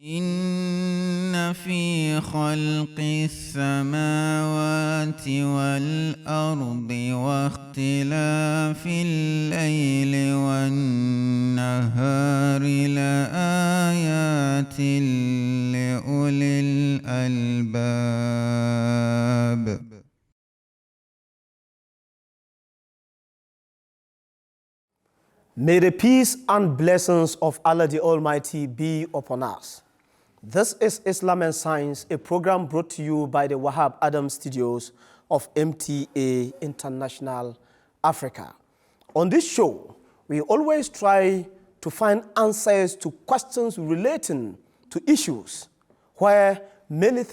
إن في خلق السماوات والأرض واختلاف الليل والنهار لآيات لأولي الألباب. May the peace and blessings of Allah the Almighty be upon us. This is Islam and Science, a program brought to you by the Wahab Adam Studios of MTA International Africa. On this show, we always try to find answers to questions relating to issues where many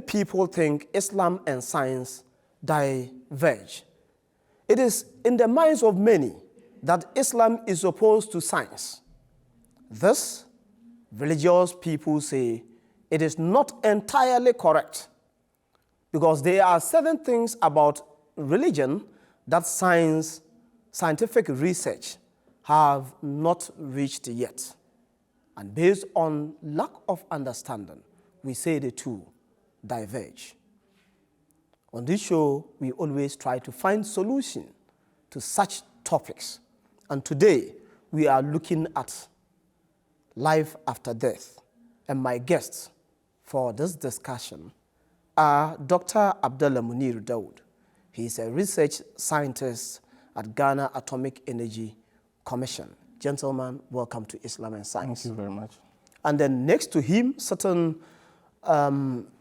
people think Islam and science diverge. It is in the minds of many that Islam is opposed to science. This, religious people say, it is not entirely correct because there are certain things about religion that scientific research have not reached yet. And based on lack of understanding, we say the two diverge. On this show, we always try to find solution to such topics. And today, we are looking at life after death. And my guests for this discussion are Dr. Abdullah Munir Dawood. He is a research scientist at Ghana Atomic Energy Commission. Gentlemen, welcome to Islam and Science. Thank you very much. And then next to him, to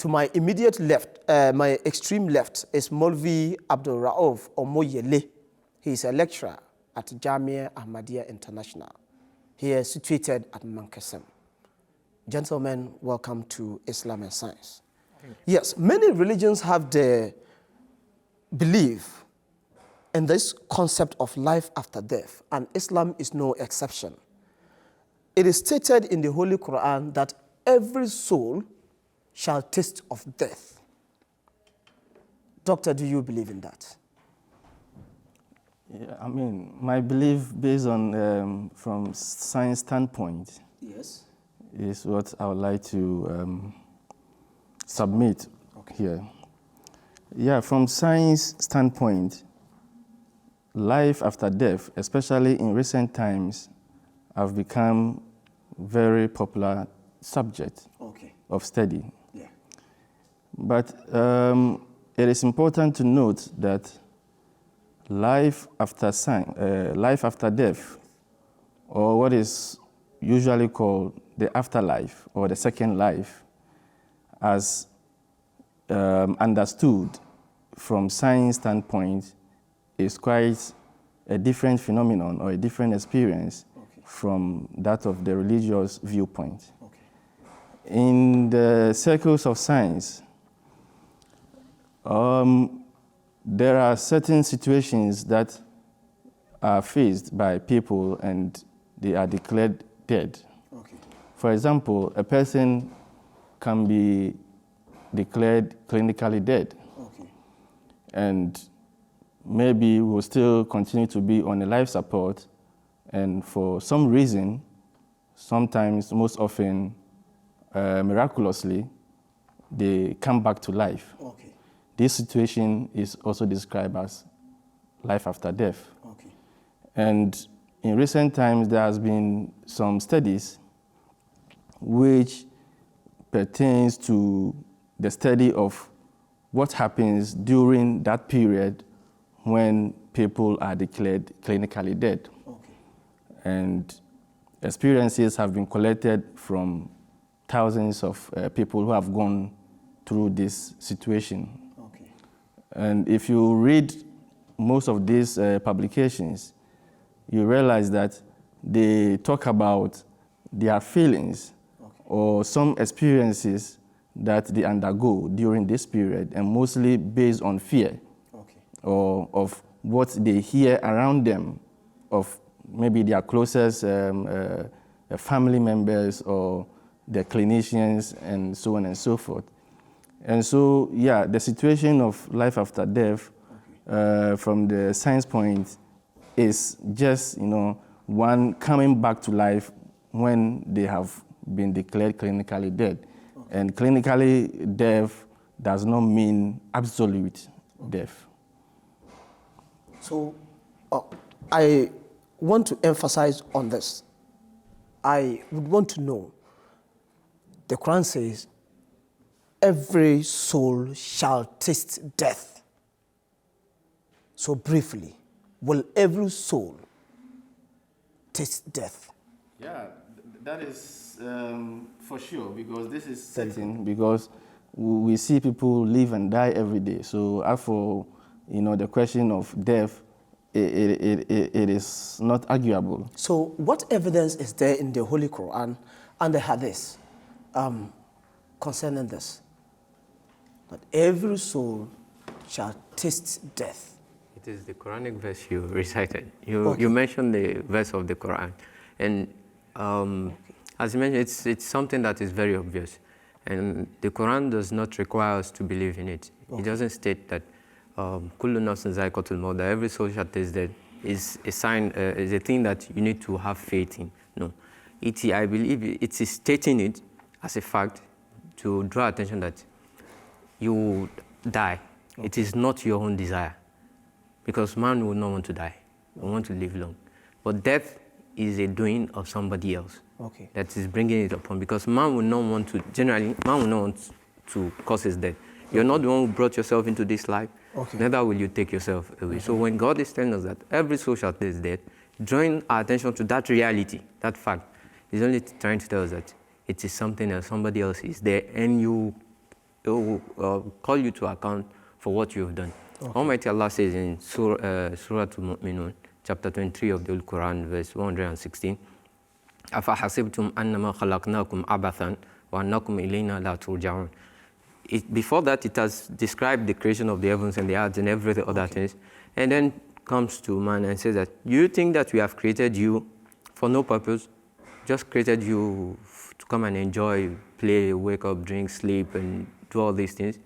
my immediate left, my extreme left, is Molvi Abdul Rauf Omoyele. He is a lecturer at Jamia Ahmadiyya International. He is situated at Mankesem. Gentlemen, welcome to Islam and Science. Yes, many religions have the belief in this concept of life after death, and Islam is no exception. It is stated in the Holy Quran that every soul shall taste of death. Doctor, do you believe in that? Yeah, I mean, my belief based on, from science standpoint, Yes. is what I would like to submit here. Yeah, from science standpoint, life after death, especially in recent times, have become very popular subject of study. Yeah. But it is important to note that life after death, or what is usually called the afterlife or the second life, as understood from science standpoint, is quite a different phenomenon or a different experience from that of the religious viewpoint. In the circles of science, there are certain situations that are faced by people and they are declared dead. For example, a person can be declared clinically dead, and maybe will still continue to be on a life support, and for some reason, sometimes, most often, miraculously, they come back to life. This situation is also described as life after death. And in recent times, there has been some studies which pertains to the study of what happens during that period when people are declared clinically dead. And experiences have been collected from thousands of people who have gone through this situation. And if you read most of these publications, you realize that they talk about their feelings or some experiences that they undergo during this period, and mostly based on fear or of what they hear around them, of maybe their closest family members or the clinicians and so on and so forth. And so, yeah, the situation of life after death from the science point is just, one coming back to life when they have been declared clinically dead. And clinically deaf does not mean absolute death. So I want to emphasize on this. I would want to know, the Quran says, every soul shall taste death. So briefly, will every soul taste death? Yeah, that is for sure, because this is certain, because we see people live and die every day. So as for the question of death, it is not arguable. So what evidence is there in the Holy Quran and the Hadith concerning this? That every soul shall taste death. It is the Quranic verse you recited. You mentioned the verse of the Quran. And as you mentioned, it's something that is very obvious. And the Quran does not require us to believe in it. It doesn't state that kullu nafsin za'iqatul maut, that every soul shall taste death, is a sign, is a thing that you need to have faith in. No. I believe it is stating it as a fact to draw attention that you die. It is not your own desire. Because man will not want to die, will want to live long. But death is a doing of somebody else that is bringing it upon. Because man will not want to, generally, man will not want to cause his death. You're not the one who brought yourself into this life, neither will you take yourself away. So when God is telling us that every soul shall taste death, drawing our attention to that reality, that fact, is only trying to tell us that it is something else, somebody else is there, and it will call you to account for what you have done. Almighty Allah says in Surah Al-Mu'minun, chapter 23 of the Quran, verse 116, أَفَحَسِبْتُمْ أَنَّمَا خَلَقْنَاكُمْ عَبَثًا وَأَنَّكُمْ إِلَيْنَا لَا تُرْجَعُونَ. Before that, it has described the creation of the heavens and the earth and every other things, and then comes to man and says that, you think that we have created you for no purpose, just created you to come and enjoy, play, wake up, drink, sleep, and do all these things,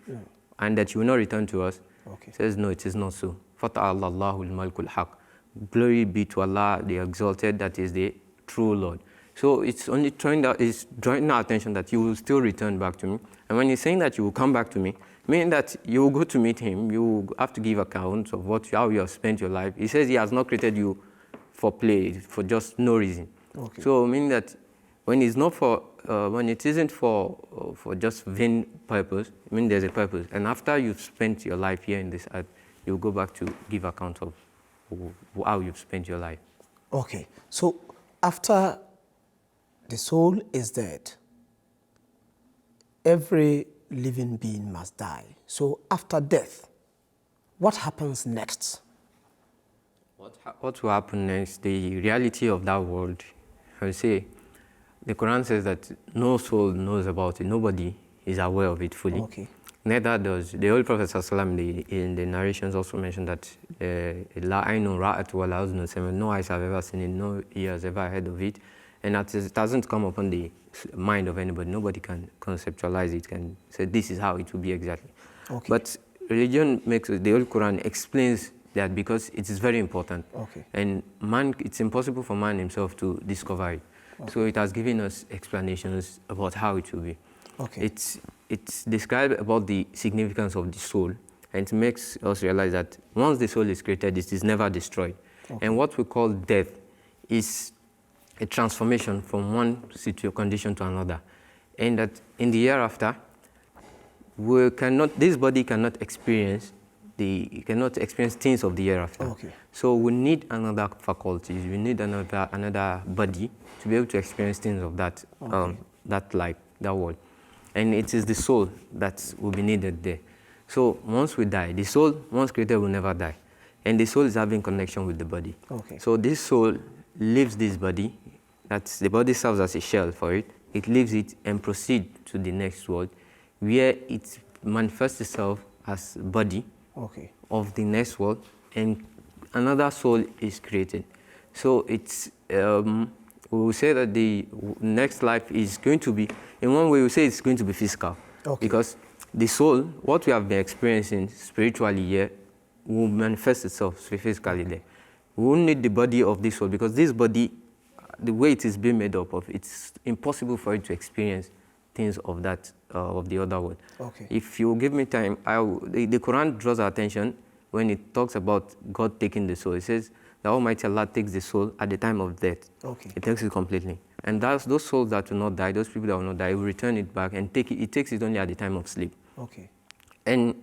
and that you will not return to us? Says, no, it is not so. فَتَعَالَى اللَّهُ الْمَلْكُ الْحَقِّ. Glory be to Allah, the exalted, that is the true Lord. So it's only drawing our attention that you will still return back to me. And when he's saying that you will come back to me, meaning that you will go to meet him, you will have to give account of how you have spent your life. He says he has not created you for play, for just no reason. So meaning that when it's not for, when it isn't for just vain purpose, I mean there's a purpose. And after you've spent your life here in this earth, you'll go back to give account of how you've spent your life. Okay, so after the soul is dead, every living being must die. So after death, what happens next? What will happen next? The reality of that world, I would say, the Quran says that no soul knows about it. Nobody is aware of it fully. Neither does the Holy Prophet ﷺ, in the narrations also mentioned that La aynun ra'at wa la uznun sami'at, no eyes have ever seen it, no ears ever heard of it, and that it hasn't come upon the mind of anybody. Nobody can conceptualize it, can say this is how it will be exactly. But religion makes, the Holy Quran explains that because it is very important, and man, it's impossible for man himself to discover it. So it has given us explanations about how it will be. It's described about the significance of the soul, and it makes us realize that once the soul is created, it is never destroyed. And what we call death is a transformation from one condition to another. And that in the hereafter, this body cannot experience things of the hereafter. So we need another faculties, we need another body to be able to experience things of that, that life, that world. And it is the soul that will be needed there. So once we die, the soul, once created, will never die. And the soul is having connection with the body. So this soul leaves this body, the body serves as a shell for it. It leaves it and proceeds to the next world, where it manifests itself as body of the next world, and another soul is created. So it's, we will say that the next life is going to be, in one way we say it's going to be physical. Because the soul, what we have been experiencing spiritually here, will manifest itself physically there. We won't need the body of this soul, because this body the way it is being made up of, it's impossible for it to experience things of that, of the other world. Okay. If you give me time, the Quran draws our attention when it talks about God taking the soul. It says the Almighty Allah takes the soul at the time of death. Okay. It takes it completely. And those souls that will not die, those people that will not die, will return it back and take it. It takes it only at the time of sleep. Okay. And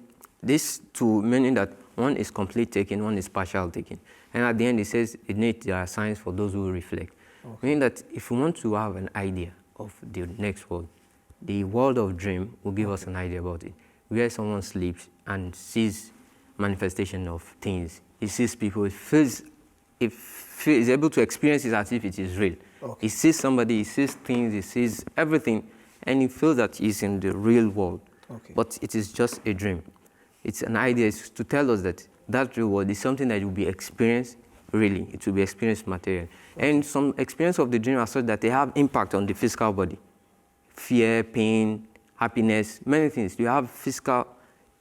this to meaning that one is complete taking, one is partial taking. And at the end, it says there are signs for those who reflect. Okay. Meaning that if we want to have an idea of the next world, the world of dream will give us an idea about it. Where someone sleeps and sees manifestation of things, he sees people, is able to experience it as if it is real. Okay. He sees somebody, he sees things, he sees everything, and he feels that he's in the real world. Okay. But it is just a dream. It's an idea. It's to tell us that that real world is something that will be experienced really. It will be experienced material. Okay. And some experience of the dream are such that they have impact on the physical body. Fear, pain, happiness, many things. You have physical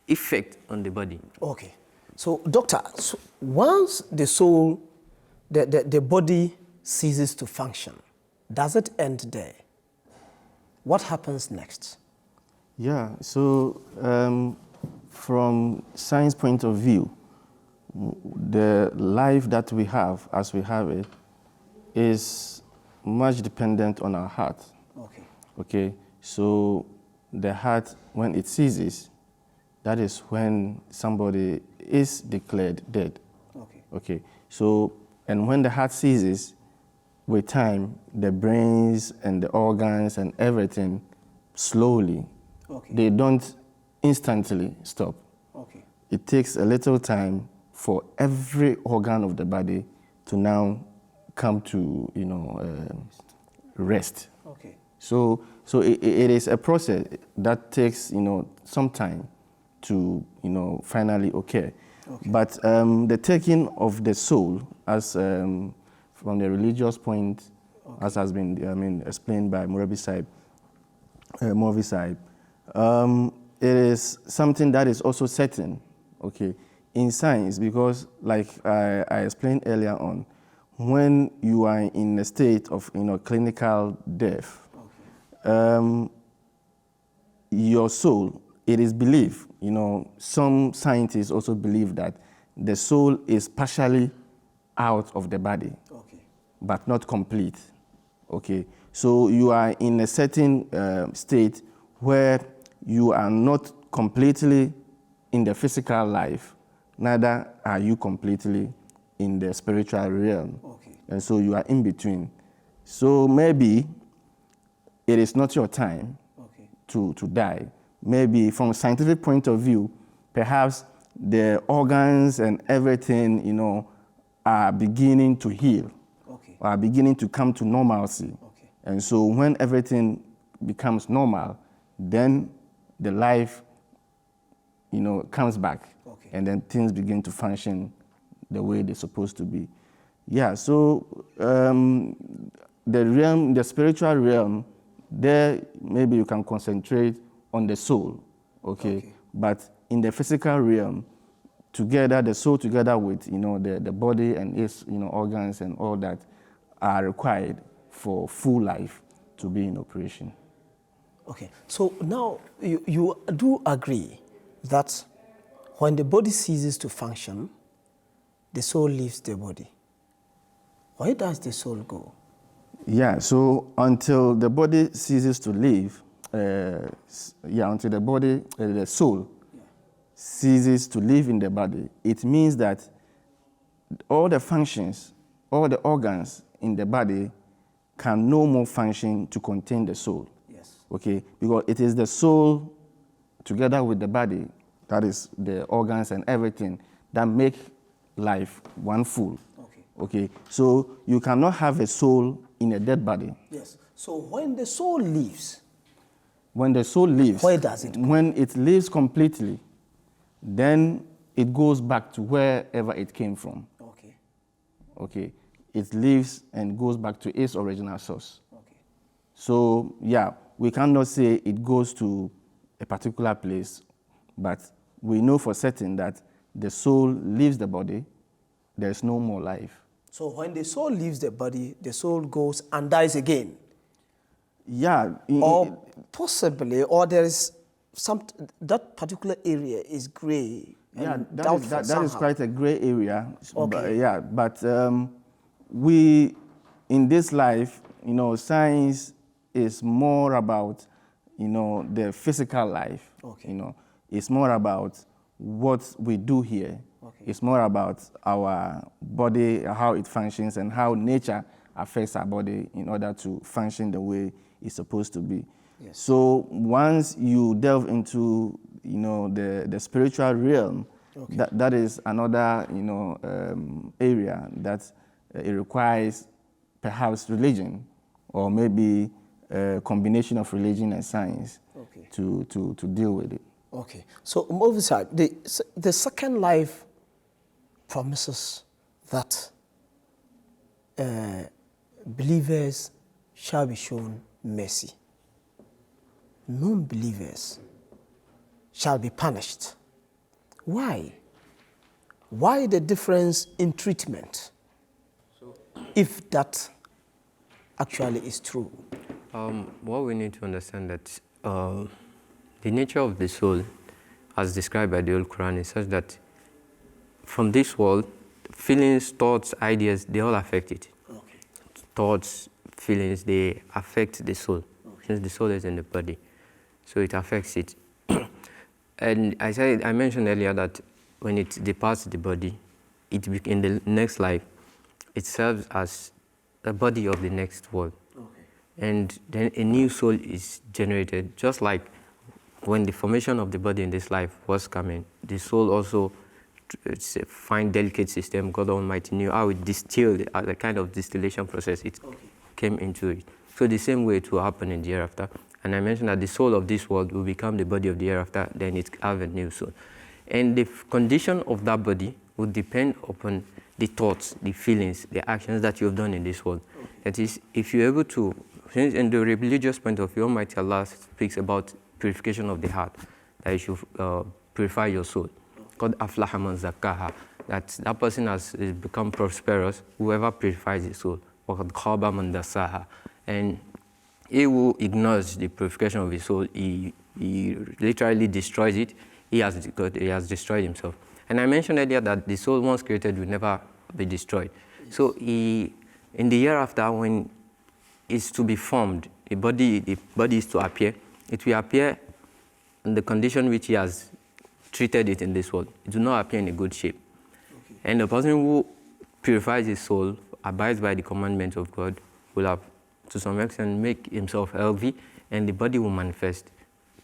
effect on the body. Okay. So, doctor, once the soul, the body ceases to function, does it end there? What happens next? Yeah, so from science point of view, the life that we have, as we have it, is much dependent on our heart. Okay. Okay, so the heart, when it ceases, that is when somebody is declared dead. Okay. Okay, so, and when the heart ceases, with time, the brains and the organs and everything slowly, okay, they don't instantly stop. Okay. It takes a little time for every organ of the body to now come to, rest. Okay. So it is a process that takes, some time to, finally occur. Okay. But the taking of the soul, as from the religious point, okay, as has been, explained by Murabi Saib, it is something that is also certain, okay, in science, because like I explained earlier on, when you are in a state of, clinical death, okay, your soul, it is believed, some scientists also believe that the soul is partially out of the body, okay, but not complete, okay? So you are in a certain state where you are not completely in the physical life, neither are you completely in the spiritual realm. Okay. And so you are in between. So maybe it is not your time, okay, to die. Maybe from a scientific point of view, perhaps the organs and everything, are beginning to heal, okay, are beginning to come to normalcy. Okay. And so when everything becomes normal, then the life, comes back, okay, and then things begin to function the way they're supposed to be. Yeah, so the spiritual realm, there maybe you can concentrate on the soul, okay? But in the physical realm, together, the soul together with, the body and its, organs and all that are required for full life to be in operation. Okay, so now you do agree that when the body ceases to function, the soul leaves the body. Where does the soul go? Yeah, so until the body ceases to live, until the body, the soul, ceases to live in the body, it means that all the functions, all the organs in the body can no more function to contain the soul. Yes. Okay, because it is the soul together with the body, that is the organs and everything, that make life one full. Okay. Okay, so you cannot have a soul in a dead body. Yes. So when the soul leaves, where does it go? When it leaves completely, then it goes back to wherever it came from. Okay. Okay. It leaves and goes back to its original source. Okay. So, yeah, we cannot say it goes to a particular place, but we know for certain that the soul leaves the body, there's no more life. So when the soul leaves the body, the soul goes and dies again. Yeah. Or possibly, or there is that particular area is gray. Yeah, and that doubtful is somehow. quite a gray area. Okay. But we, in this life, science is more about, the physical life. Okay. It's more about what we do here. Okay. It's more about our body, how it functions, and how nature affects our body in order to function the way it's supposed to be. Yes. So once you delve into, the spiritual realm, Okay. that is another, area that it requires perhaps religion, or maybe a combination of religion and science, Okay. to deal with it. Okay. So, Mofisa, the second life promises that believers shall be shown mercy. Non-believers shall be punished. Why? Why the difference in treatment, if that actually is true? What we need to understand that the nature of the soul, as described by the Old Quran, is such that from this world, feelings, thoughts, ideas, they all affect it. Okay. Thoughts, feelings, they affect the soul, since the soul is in the body. So it affects it. And I mentioned earlier that when it departs the body, in the next life, it serves as the body of the next world. Okay. And then a new soul is generated, just like when the formation of the body in this life was coming. The soul also, it's a fine, delicate system. God Almighty knew how it distilled, as a kind of distillation process, it came into it. So the same way it will happen in the hereafter. And I mentioned that the soul of this world will become the body of the hereafter, then it have a new soul. And the condition of that body would depend upon the thoughts, the feelings, the actions that you have done in this world. Okay. That is, if you're able to, in the religious point of view, Almighty Allah speaks about purification of the heart, that you should purify your soul. Called aflaha man zakkaha, that person has become prosperous, whoever purifies his soul. Waqad khaba man dassaha. And he who ignores the purification of his soul, he literally destroys it. He has destroyed himself. And I mentioned earlier that the soul once created will never be destroyed. Yes. So in the hereafter, when it's to be formed, the body is to appear, it will appear in the condition which he has treated it in this world. It will not appear in a good shape. Okay. And the person who purifies his soul, abides by the commandments of God, will have, to some extent, make himself healthy, and the body will manifest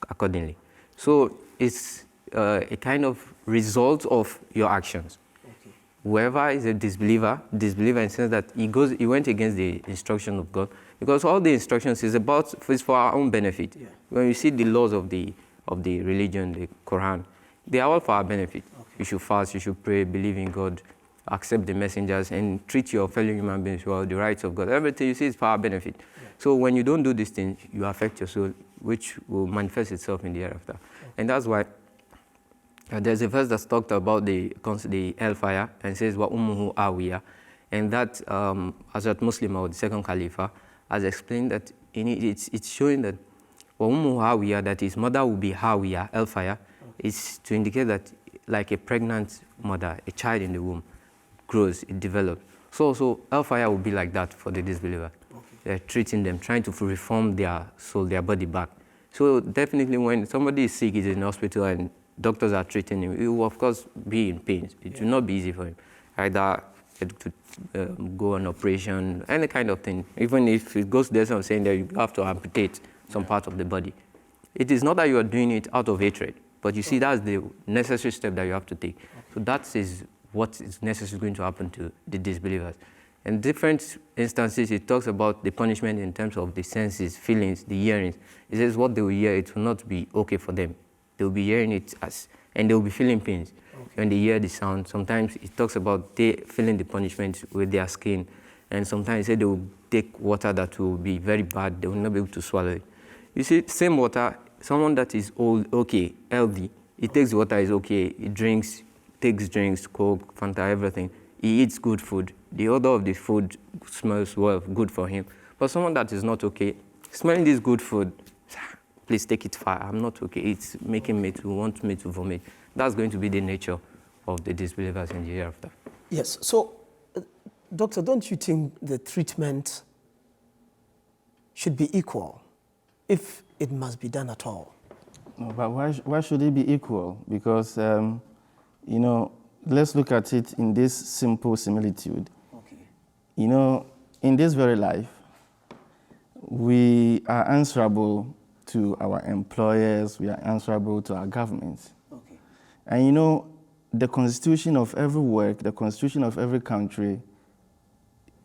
accordingly. So it's a kind of result of your actions. Okay. Whoever is a disbeliever in the sense that he went against the instruction of God, because all the instructions is for our own benefit. Yeah. When you see the laws of the religion, the Quran, they are all for our benefit. Okay. You should fast, you should pray, believe in God, accept the messengers, and treat your fellow human beings well, the rights of God. Everything you see is for our benefit. Yeah. So when you don't do these things, you affect your soul, which will manifest itself in the hereafter. Okay. And that's why there's a verse that's talked about the hellfire and says, wa ummuhu awiya. And that Hazrat Muslim, or the second Caliph, has explained that it's showing that wa ummuhu awiya, that his mother will be hawiya, hellfire, is to indicate that like a pregnant mother, a child in the womb grows, it develops. So hellfire will be like that for the disbeliever. Okay. They're treating them, trying to reform their soul, their body back. So definitely when somebody is sick, he's in the hospital and doctors are treating him, he will of course be in pain. It will not be easy for him. Either to go on operation, any kind of thing. Even if it goes there, I'm saying that you have to amputate some part of the body. It is not that you are doing it out of hatred, but you see that's the necessary step that you have to take. Okay. So that is what is necessarily going to happen to the disbelievers. In different instances, it talks about the punishment in terms of the senses, feelings, the hearings. It says what they will hear, it will not be okay for them. They will be hearing it and they will be feeling pains. Okay. When they hear the sound. Sometimes it talks about they feeling the punishment with their skin. And sometimes it says they will take water that will be very bad. They will not be able to swallow it. You see, same water, someone that is old, okay, healthy, he takes water, is okay, he takes drinks, Coke, Fanta, everything. he eats good food. The odor of the food smells well, good for him. But someone that is not okay, smelling this good food, please take it far. I'm not okay. It's making me to want me to vomit. That's going to be the nature of the disbelievers in the hereafter. Yes. So, doctor, don't you think the treatment should be equal if it must be done at all? No, but why should it be equal? Because, you know, let's look at it in this simple similitude. Okay. You know, in this very life, we are answerable to our employers, we are answerable to our governments. Okay. And you know, the constitution of every work, the constitution of every country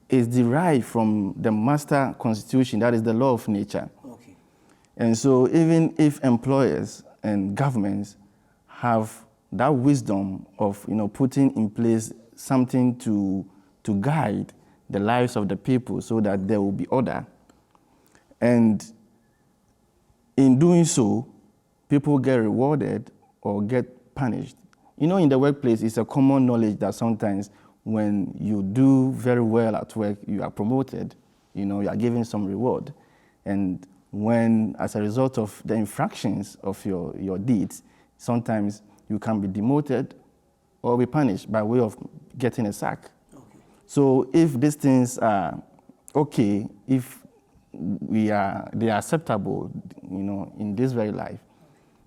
is derived from the master constitution, that is the law of nature. Okay. And so even if employers and governments have that wisdom of, you know, putting in place something to guide the lives of the people so that there will be order, and in doing so, people get rewarded or get punished. You know, in the workplace, it's a common knowledge that sometimes when you do very well at work, you are promoted, you know, you are given some reward. And when, as a result of the infractions of your deeds, sometimes you can be demoted or be punished by way of getting a sack. Okay. So if these things are okay, if they are acceptable, you know, in this very life,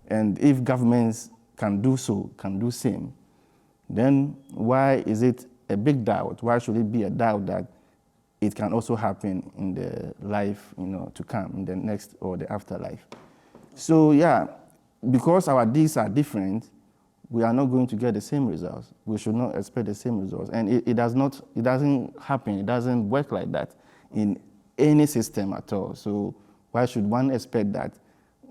and if governments can do so, can do same, then why is it a big doubt? Why should it be a doubt that it can also happen in the life, you know, to come, in the next or the afterlife? So yeah, because our deeds are different, we are not going to get the same results. We should not expect the same results, and it doesn't happen. It doesn't work like that in any system at all. So why should one expect that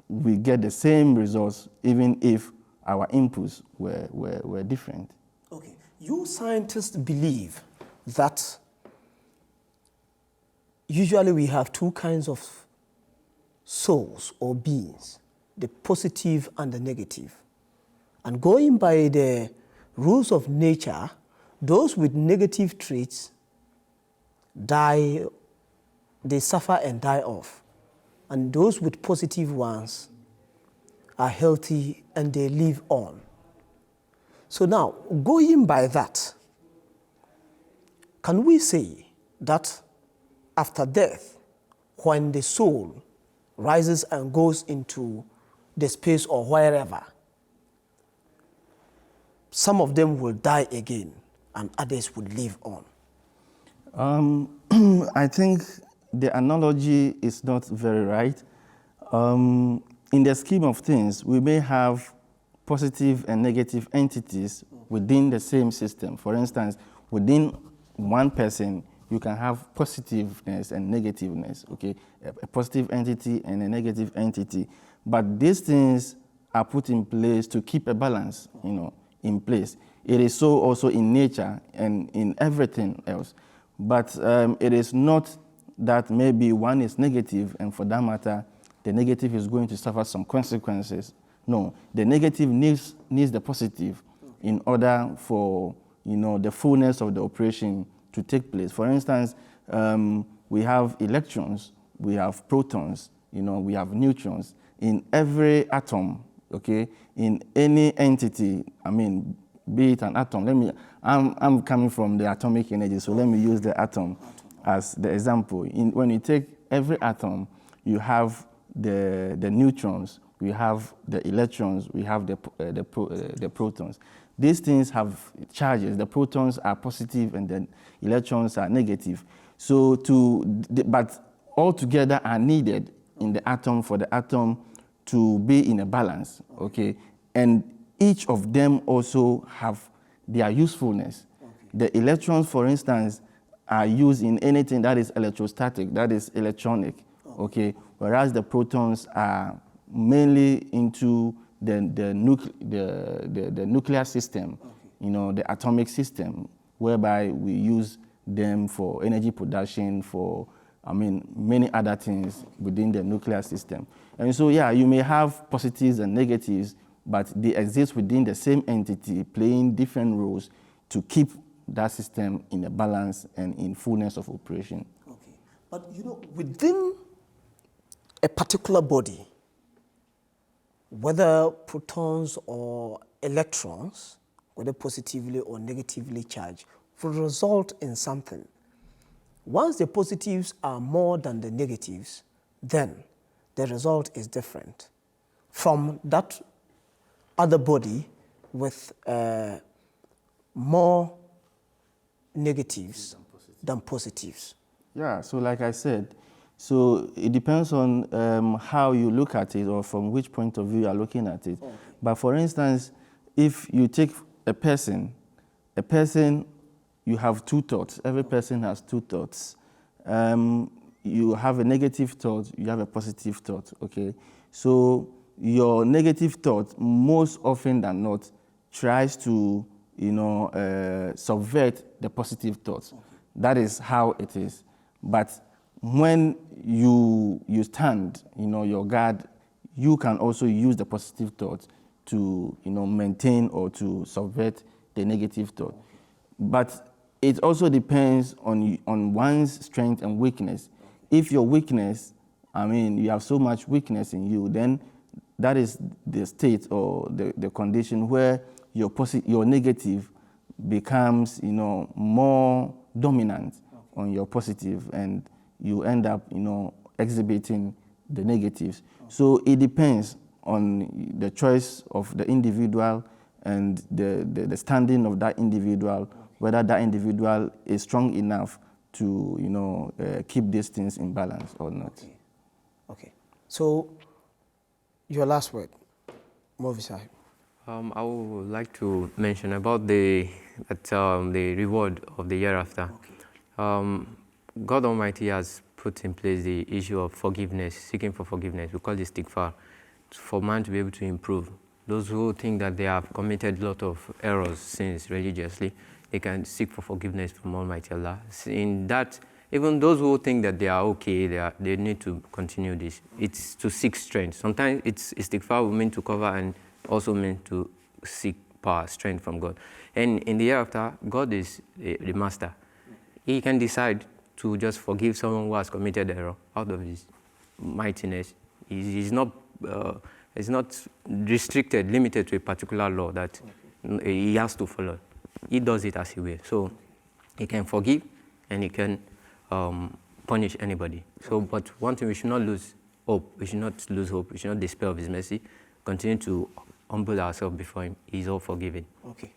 we get the same results even if our inputs were different? Okay. You scientists believe that usually we have two kinds of souls or beings, the positive and the negative. And going by the rules of nature, those with negative traits die, they suffer and die off. And those with positive ones are healthy and they live on. So now, going by that, can we say that after death, when the soul rises and goes into the space or wherever, some of them will die again and others will live on? I think the analogy is not very right. In the scheme of things, we may have positive and negative entities within the same system. For instance, within one person, you can have positiveness and negativeness, okay? A positive entity and a negative entity. But these things are put in place to keep a balance, you know, in place. It is so also in nature and in everything else. But it is not that maybe one is negative and for that matter, the negative is going to suffer some consequences. No, the negative needs the positive in order for, you know, the fullness of the operation to take place. For instance, we have electrons, we have protons, you know, we have neutrons in every atom, okay? In any entity, I mean, be it an atom. I'm coming from the atomic energy, so let me use the atom as the example. When you take every atom, you have the neutrons, we have the electrons, we have the protons. These things have charges. The protons are positive and the electrons are negative. So but all together are needed in the atom for the atom to be in a balance, okay? And each of them also have their usefulness. Okay. The electrons, for instance, are used in anything that is electrostatic, that is electronic, okay? Whereas the protons are mainly into the nuclear system, okay, you know, the atomic system, whereby we use them for energy production, for, I mean, many other things within the nuclear system. And so, yeah, you may have positives and negatives, but they exist within the same entity, playing different roles to keep that system in a balance and in fullness of operation. Okay. But within a particular body, whether protons or electrons, whether positively or negatively charged, will result in something. Once the positives are more than the negatives, then the result is different from that other body with more negatives than positives. Yeah, so like I said, so it depends on how you look at it or from which point of view you are looking at it. Okay. But for instance, if you take a person, you have two thoughts. Every person has two thoughts. You have a negative thought, you have a positive thought, okay? So your negative thought, most often than not, tries to, subvert the positive thoughts. Okay. That is how it is. But when you stand, your guard, you can also use the positive thought to, maintain or to subvert the negative thought. But it also depends on one's strength and weakness. If your weakness, you have so much weakness in you, then that is the state or the condition where your negative becomes, more dominant on your positive, and you end up, exhibiting the negatives. So it depends on the choice of the individual and the standing of that individual, whether that individual is strong enough to, keep these things in balance or not. Okay. So, your last word, Movi Sahib. I would like to mention about the reward of the hereafter. Okay. God Almighty has put in place the issue of forgiveness, seeking for forgiveness. We call it istighfar, for man to be able to improve. Those who think that they have committed a lot of errors, sins religiously, they can seek for forgiveness from Almighty Allah. In that, even those who think that they are okay, they need to continue this. It's to seek strength. Sometimes istighfar will mean to cover and also mean to seek power, strength from God. And in the hereafter, God is the master. He can decide to just forgive someone who has committed error out of his mightiness. He's not restricted, limited to a particular law that he has to follow. He does it as he will. So he can forgive and he can punish anybody. So, but one thing, we should not lose hope. We should not lose hope. We should not despair of his mercy. Continue to humble ourselves before him. He's all forgiving. Okay.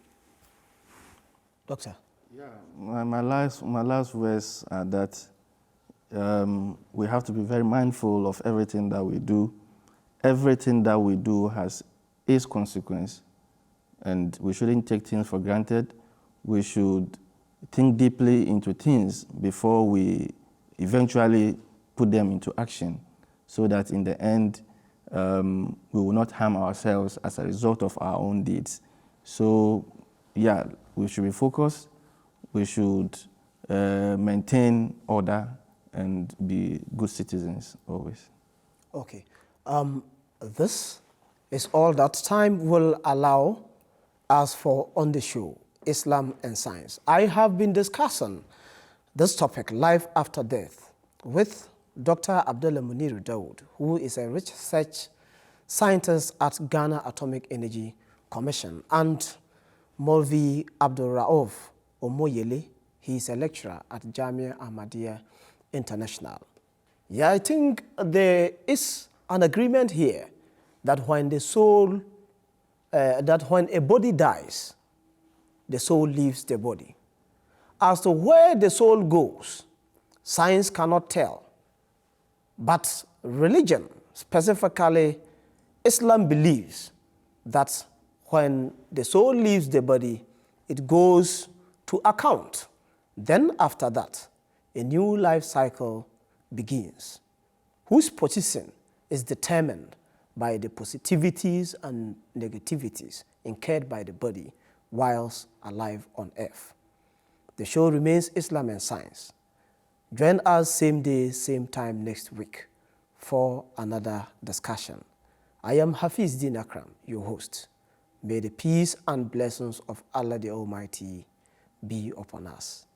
Doctor? Yeah, my last words are that we have to be very mindful of everything that we do. Everything that we do has its consequence, and we shouldn't take things for granted. We should think deeply into things before we eventually put them into action, so that in the end, we will not harm ourselves as a result of our own deeds. So, yeah, we should be focused. We should maintain order and be good citizens always. Okay. This is all that time will allow us for on the show, Islam and Science. I have been discussing this topic, life after death, with Dr. Abdullah Munir Dawood, who is a research scientist at Ghana Atomic Energy Commission, and Molvi Abdul Rauf Omoyele. He is a lecturer at Jamia Ahmadiyya International. Yeah, I think there is an agreement here that when the soul, that when a body dies, the soul leaves the body. As to where the soul goes, science cannot tell. But religion, specifically Islam, believes that when the soul leaves the body, it goes to account. Then after that, a new life cycle begins, whose position is determined by the positivities and negativities incurred by the body whilst alive on earth. The show remains Islam and Science. Join us same day, same time next week for another discussion. I am Hafiz Din Akram, your host. May the peace and blessings of Allah the Almighty be upon us.